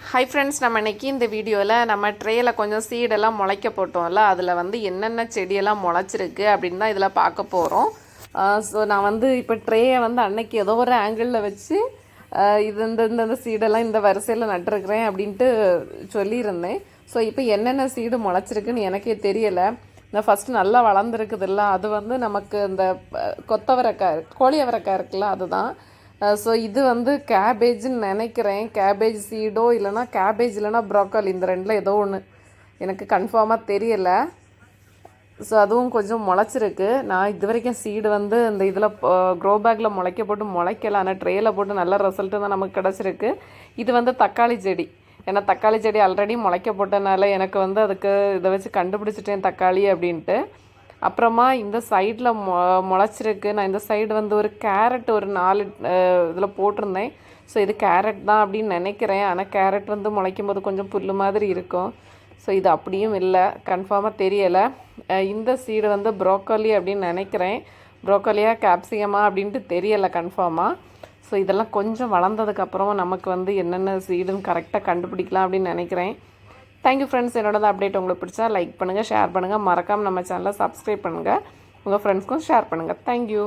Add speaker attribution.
Speaker 1: Hi friends, நம்ம இன்றைக்கி இந்த வீடியோவில் நம்ம ட்ரேயில் கொஞ்சம் சீடெல்லாம் முளைக்க போட்டோம்ல, அதில் வந்து என்னென்ன செடியெல்லாம் முளைச்சிருக்கு அப்படின்னு தான் இதில் பார்க்க போகிறோம். ஸோ நான் வந்து இப்போ ட்ரேயை வந்து அன்னைக்கு ஏதோ ஒரு ஆங்கிளில் வச்சு இது இந்த சீடெல்லாம் இந்த வரிசையில் நட்டுருக்குறேன் அப்படின்ட்டு சொல்லியிருந்தேன். ஸோ இப்போ என்னென்ன சீடு முளைச்சிருக்குன்னு எனக்கே தெரியலை. இந்த ஃபஸ்ட்டு நல்லா வளர்ந்துருக்குதுல்ல, அது வந்து நமக்கு இந்த கொத்தவரைக்காய் கோழி அவரைக்காய் இருக்குல்ல, அதுதான். ஸோ இது வந்து கேபேஜுன்னு நினைக்கிறேன். கேபேஜ் சீடோ இல்லைனா கேபேஜ் இல்லைனா ப்ரோக்கோலி, இந்த ரெண்டில் ஏதோ ஒன்று, எனக்கு கன்ஃபார்மாக தெரியலை. ஸோ அதுவும் கொஞ்சம் முளைச்சிருக்கு. நான் இது வரைக்கும் சீடு வந்து இந்த இதில் க்ரோ பேக்கில் முளைக்க போட்டு முளைக்கல, ஆனால் ட்ரேயில் போட்டு நல்ல ரிசல்ட்டு தான் நமக்கு கிடச்சிருக்கு. இது வந்து தக்காளி செடி. ஏன்னா தக்காளி செடி ஆல்ரெடி முளைக்க போட்டனால எனக்கு வந்து அதுக்கு இதை வச்சு கண்டுபிடிச்சிட்டேன் தக்காளி அப்படின்ட்டு. அப்புறமா இந்த சைடில் முளைச்சிருக்கு. நான் இந்த சைடு வந்து ஒரு கேரட் ஒரு 4 இதில் போட்டிருந்தேன். ஸோ இது கேரட் தான் அப்படின்னு நினைக்கிறேன். ஆனால் கேரட் வந்து முளைக்கும் போது கொஞ்சம் புல் மாதிரி இருக்கும். ஸோ இது அப்படியும் இல்லை, கன்ஃபார்மாக தெரியலை. இந்த சீடு வந்து ப்ரோக்கோலி அப்படின்னு நினைக்கிறேன். ப்ரோக்கோலியா கேப்சிகமா அப்படின்ட்டு தெரியலை கன்ஃபார்மாக. ஸோ இதெல்லாம் கொஞ்சம் வளர்ந்ததுக்கப்புறமா நமக்கு வந்து என்னென்ன சீடுன்னு கரெக்டாக கண்டுபிடிக்கலாம் அப்படின்னு நினைக்கிறேன். Thank you friends. என்னோட அப்டேட் உங்களுக்கு பிடிச்சா லைக் பண்ணுங்கள், ஷேர் பண்ணுங்கள், மறக்காமல் நம்ம சேனலை சப்ஸ்கிரைப் பண்ணுங்கள், உங்கள் ஃப்ரெண்ட்ஸ்க்கும் ஷேர் பண்ணுங்கள். தேங்க்யூ.